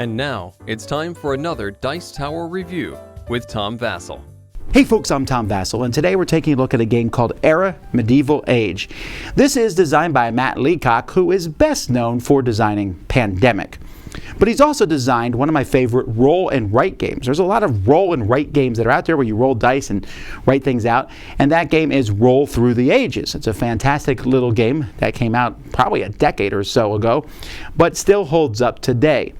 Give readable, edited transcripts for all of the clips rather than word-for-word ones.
And now, it's time for another Dice Tower review with Tom Vasel. Hey folks, I'm Tom Vasel, and today we're taking a look at a game called Era Medieval Age. This is designed by Matt Leacock, who is best known for designing Pandemic. But he's also designed one of my favorite roll and write games. There's a lot of roll and write games that are out there where you roll dice and write things out, and that game is Roll Through the Ages. It's a fantastic little game that came out probably a decade or so ago, but still holds up today.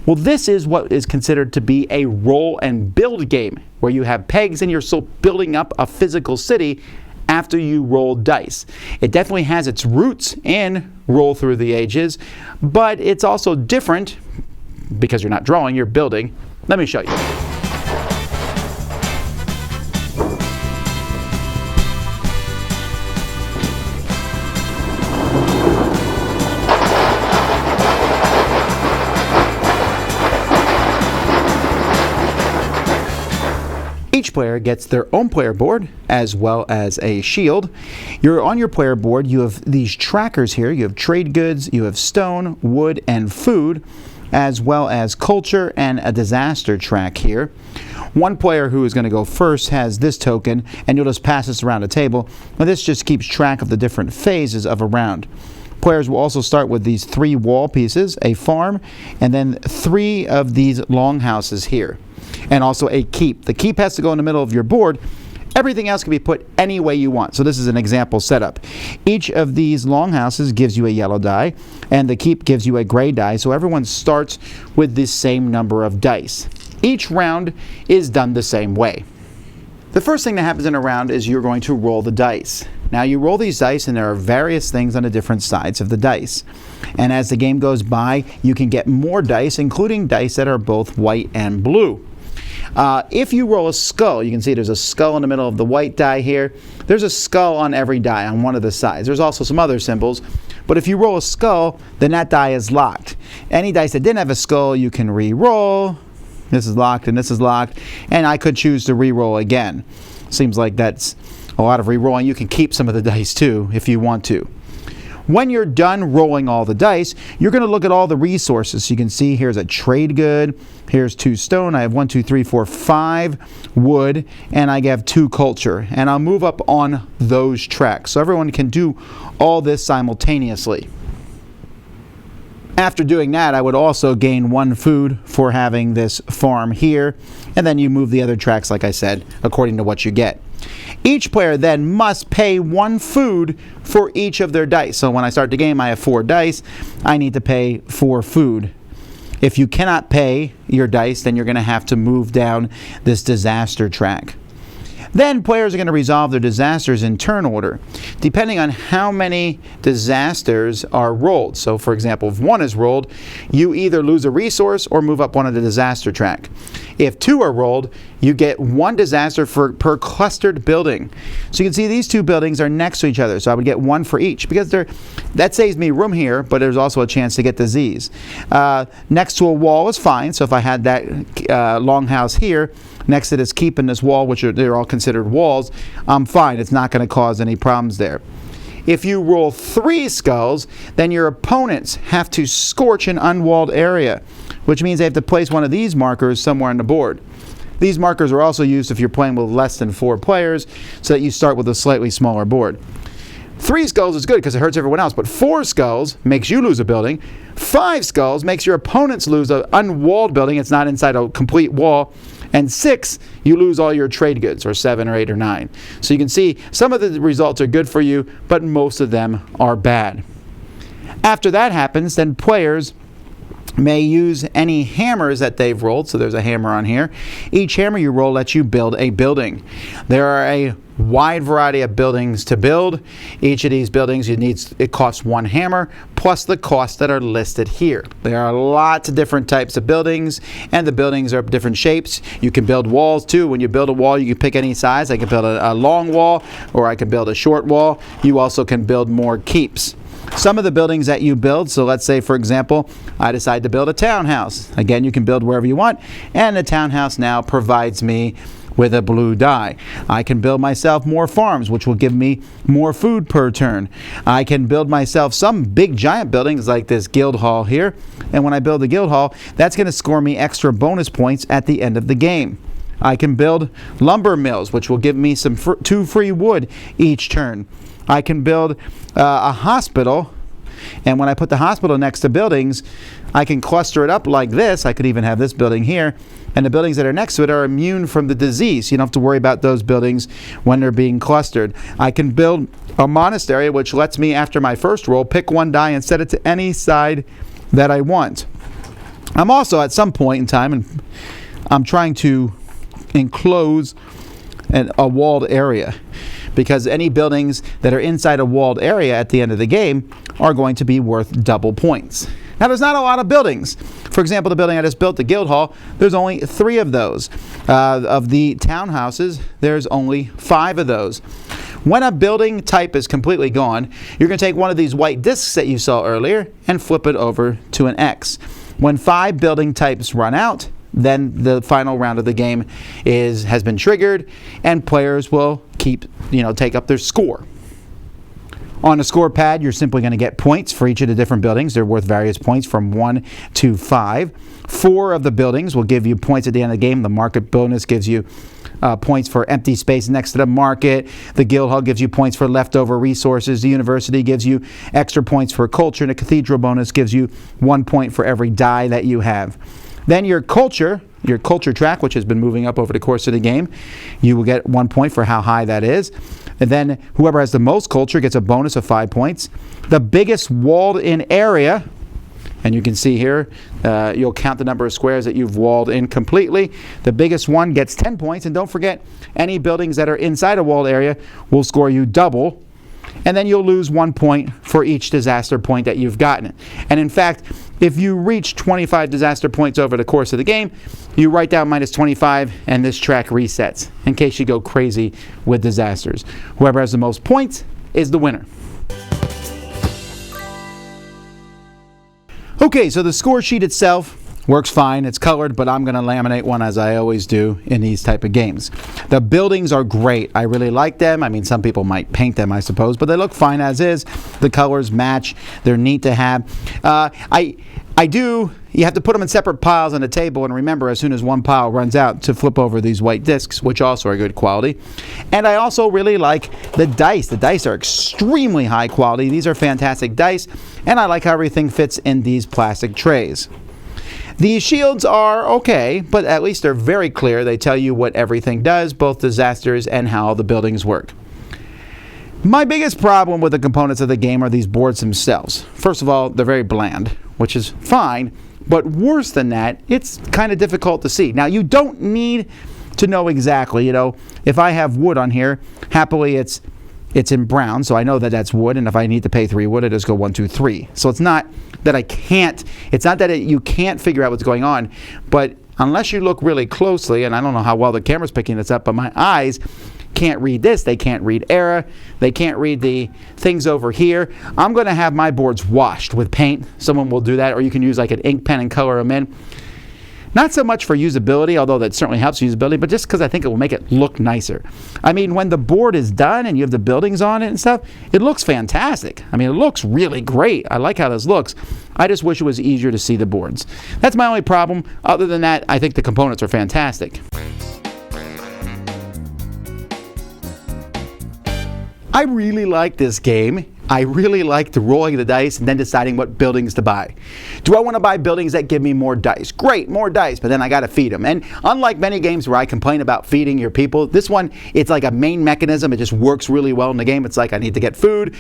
Well, this is what is considered to be a roll and build game, where you have pegs and you're still building up a physical city after you roll dice. It definitely has its roots in Roll Through the Ages, but it's also different because you're not drawing, you're building. Let me show you. Each player gets their own player board as well as a shield. You're on your player board, you have these trackers here. You have trade goods, you have stone, wood, and food, as well as culture and a disaster track here. One player who is going to go first has this token, and you'll just pass this around the table. Now this just keeps track of the different phases of a round. Players will also start with these 3 wall pieces, a farm, and then 3 of these longhouses here. And also a keep. The keep has to go in the middle of your board. Everything else can be put any way you want. So this is an example setup. Each of these longhouses gives you a yellow die, and the keep gives you a gray die, so everyone starts with the same number of dice. Each round is done the same way. The first thing that happens in a round is you're going to roll the dice. Now you roll these dice and there are various things on the different sides of the dice. And as the game goes by, you can get more dice, including dice that are both white and blue. If you roll a skull, you can see there's a skull in the middle of the white die here. There's a skull on every die on one of the sides. There's also some other symbols. But if you roll a skull, then that die is locked. Any dice that didn't have a skull, you can re-roll. This is locked and this is locked. And I could choose to re-roll again. Seems like that's a lot of re-rolling. You can keep some of the dice too if you want to. When you're done rolling all the dice, you're going to look at all the resources. You can see here's a trade good, here's 2 stone, I have 1, 2, 3, 4, 5 wood, and I have 2 culture. And I'll move up on those tracks. So everyone can do all this simultaneously. After doing that, I would also gain 1 food for having this farm here, and then you move the other tracks, like I said, according to what you get. Each player then must pay 1 food for each of their dice. So when I start the game, I have 4 dice. I need to pay 4 food. If you cannot pay your dice, then you're going to have to move down this disaster track. Then players are going to resolve their disasters in turn order, depending on how many disasters are rolled. So for example, if 1 is rolled, you either lose a resource or move up one of the disaster track. If 2 are rolled, you get 1 disaster per clustered building. So you can see these 2 buildings are next to each other, so I would get 1 for each, because that saves me room here, but there's also a chance to get disease. Next to a wall is fine, so if I had that longhouse here, next to this keep and this wall, which they're all considered walls, I'm fine. It's not going to cause any problems there. If you roll 3 skulls, then your opponents have to scorch an unwalled area, which means they have to place one of these markers somewhere on the board. These markers are also used if you're playing with less than 4 players, so that you start with a slightly smaller board. 3 skulls is good because it hurts everyone else, but 4 skulls makes you lose a building. 5 skulls makes your opponents lose an unwalled building. It's not inside a complete wall. And 6, you lose all your trade goods, or 7 or 8 or 9. So you can see some of the results are good for you, but most of them are bad. After that happens, then players may use any hammers that they've rolled. So there's a hammer on here. Each hammer you roll lets you build a building. There are a wide variety of buildings to build. Each of these buildings it costs 1 hammer plus the costs that are listed here. There are lots of different types of buildings, and the buildings are different shapes. You can build walls too. When you build a wall, you can pick any size. I can build a long wall, or I can build a short wall. You also can build more keeps. some of the buildings that you build. So let's say, for example, I decide to build a townhouse. Again, you can build wherever you want, and the townhouse now provides me with a blue die. I can build myself more farms, which will give me more food per turn. I can build myself some big giant buildings like this guild hall here, and when I build the guild hall, that's going to score me extra bonus points at the end of the game. I can build lumber mills, which will give me some 2 free wood each turn. I can build a hospital, and when I put the hospital next to buildings, I can cluster it up like this. I could even have this building here, and the buildings that are next to it are immune from the disease. You don't have to worry about those buildings when they're being clustered. I can build a monastery, which lets me, after my first roll, pick one die and set it to any side that I want. I'm also, at some point in time, and I'm trying to enclose a walled area, because any buildings that are inside a walled area at the end of the game are going to be worth double points. Now, there's not a lot of buildings. For example, the building I just built, the guild hall, there's only 3 of those. Of the townhouses, there's only 5 of those. When a building type is completely gone, you're going to take one of these white discs that you saw earlier and flip it over to an X. When 5 building types run out, then the final round of the game has been triggered, and players will take up their score. On a score pad, you're simply going to get points for each of the different buildings. They're worth various points from 1 to 5. 4 of the buildings will give you points at the end of the game. The market bonus gives you points for empty space next to the market. The guild hall gives you points for leftover resources. The university gives you extra points for culture, and the cathedral bonus gives you 1 point for every die that you have. Then your culture track, which has been moving up over the course of the game, you will get 1 point for how high that is. And then whoever has the most culture gets a bonus of 5 points. The biggest walled-in area, and you can see here, you'll count the number of squares that you've walled in completely. The biggest one gets 10 points, and don't forget, any buildings that are inside a walled area will score you double. And then you'll lose 1 point for each disaster point that you've gotten. And in fact, if you reach 25 disaster points over the course of the game, you write down minus 25, and this track resets in case you go crazy with disasters. Whoever has the most points is the winner. Okay, so the score sheet itself works fine. It's colored, but I'm going to laminate one, as I always do in these type of games. The buildings are great. I really like them. I mean, some people might paint them, I suppose, but they look fine as is. The colors match. They're neat to have. You have to put them in separate piles on the table, and remember, as soon as one pile runs out, to flip over these white discs, which also are good quality. And I also really like the dice. The dice are extremely high quality. These are fantastic dice, and I like how everything fits in these plastic trays. The shields are okay, but at least they're very clear. They tell you what everything does, both disasters and how the buildings work. My biggest problem with the components of the game are these boards themselves. First of all, they're very bland, which is fine, but worse than that, it's kind of difficult to see. Now, you don't need to know exactly, if I have wood on here, happily it's in brown, so I know that that's wood, and if I need to pay 3 wood, I just go 1, 2, 3. So it's not that you can't figure out what's going on, but unless you look really closely, and I don't know how well the camera's picking this up, but my eyes can't read this. They can't read error. They can't read the things over here. I'm going to have my boards washed with paint. Someone will do that, or you can use like an ink pen and color them in. Not so much for usability, although that certainly helps usability, but just because I think it will make it look nicer. I mean, when the board is done and you have the buildings on it and stuff, it looks fantastic. I mean, it looks really great. I like how this looks. I just wish it was easier to see the boards. That's my only problem. Other than that, I think the components are fantastic. I really like this game. I really like the rolling the dice and then deciding what buildings to buy. Do I want to buy buildings that give me more dice? Great, more dice, but then I got to feed them. And unlike many games where I complain about feeding your people, this one, it's like a main mechanism. It just works really well in the game. It's like I need to get food.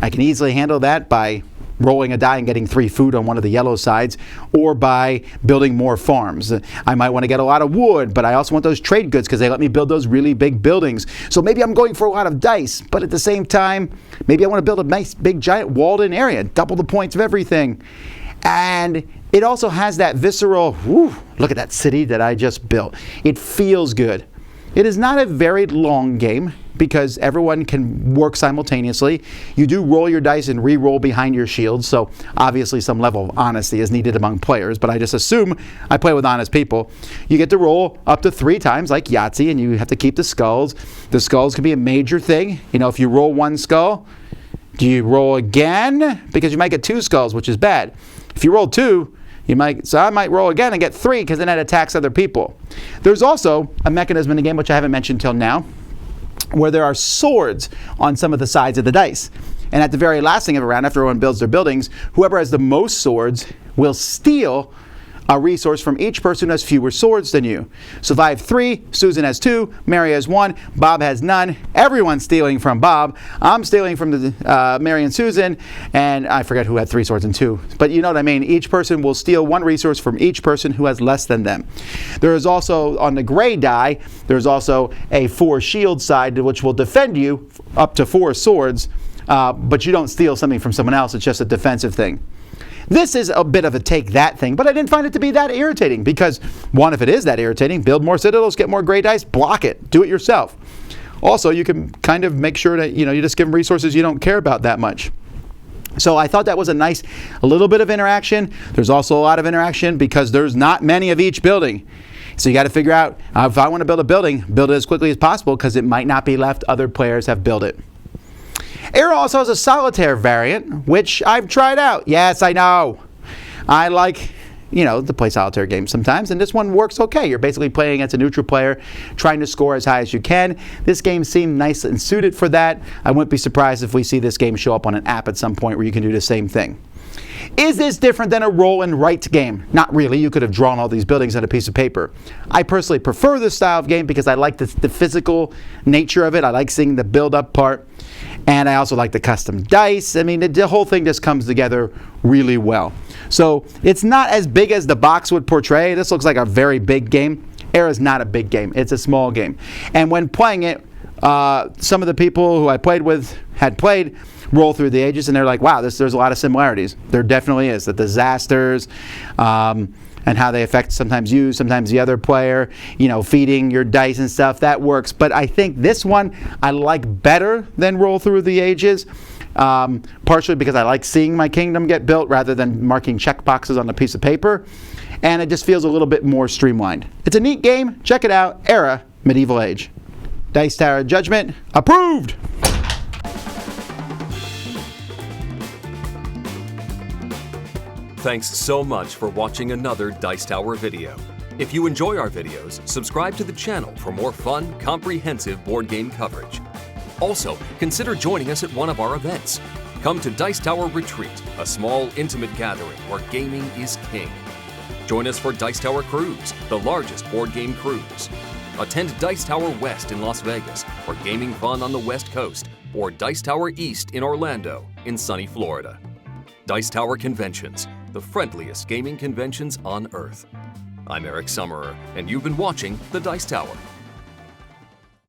I can easily handle that by rolling a die and getting 3 food on one of the yellow sides, or by building more farms. I might want to get a lot of wood, but I also want those trade goods because they let me build those really big buildings. So maybe I'm going for a lot of dice, but at the same time, maybe I want to build a nice big giant walled-in area, double the points of everything. And it also has that visceral, look at that city that I just built. It feels good. It is not a very long game, because everyone can work simultaneously. You do roll your dice and re-roll behind your shield, so obviously some level of honesty is needed among players, but I just assume I play with honest people. You get to roll up to 3 times like Yahtzee, and you have to keep the skulls. The skulls can be a major thing. You know, if you roll 1 skull, do you roll again? Because you might get 2 skulls, which is bad. If you roll 2, I might roll again and get 3 because then that attacks other people. There's also a mechanism in the game, which I haven't mentioned till now, where there are swords on some of the sides of the dice. And at the very last thing of a round, after everyone builds their buildings, whoever has the most swords will steal a resource from each person who has fewer swords than you. So if I have 3, Susan has 2, Mary has 1, Bob has none. Everyone's stealing from Bob. I'm stealing from Mary and Susan, and I forget who had 3 swords and 2. But you know what I mean. Each person will steal 1 resource from each person who has less than them. There is also, on the gray die, there's also a 4 shield side which will defend you up to 4 swords, but you don't steal something from someone else. It's just a defensive thing. This is a bit of a take that thing, but I didn't find it to be that irritating because, one, if it is that irritating, build more citadels, get more gray dice, block it, do it yourself. Also, you can kind of make sure that, you just give them resources you don't care about that much. So I thought that was a little bit of interaction. There's also a lot of interaction because there's not many of each building. So you got to figure out, if I want to build a building, build it as quickly as possible because it might not be left. Other players have built it. Era also has a solitaire variant, which I've tried out. Yes, I know. I like, to play solitaire games sometimes, and this one works okay. You're basically playing against a neutral player, trying to score as high as you can. This game seemed nice and suited for that. I wouldn't be surprised if we see this game show up on an app at some point where you can do the same thing. Is this different than a roll and write game? Not really. You could have drawn all these buildings on a piece of paper. I personally prefer this style of game because I like the physical nature of it. I like seeing the build-up part. And I also like the custom dice. I mean, the whole thing just comes together really well. So it's not as big as the box would portray. This looks like a very big game. Era's not a big game. It's a small game. And when playing it, some of the people who I played with had played Roll Through the Ages, and they're like, wow, there's a lot of similarities. There definitely is. The disasters, and how they affect sometimes you, sometimes the other player, feeding your dice and stuff, that works. But I think this one I like better than Roll Through the Ages, partially because I like seeing my kingdom get built rather than marking check boxes on a piece of paper. And it just feels a little bit more streamlined. It's a neat game. Check it out. Era, Medieval Age. Dice Tower Judgment, approved! Thanks so much for watching another Dice Tower video. If you enjoy our videos, subscribe to the channel for more fun, comprehensive board game coverage. Also, consider joining us at one of our events. Come to Dice Tower Retreat, a small, intimate gathering where gaming is king. Join us for Dice Tower Cruise, the largest board game cruise. Attend Dice Tower West in Las Vegas for gaming fun on the West Coast, or Dice Tower East in Orlando, in sunny Florida. Dice Tower Conventions, the friendliest gaming conventions on Earth. I'm Eric Summerer, and you've been watching The Dice Tower.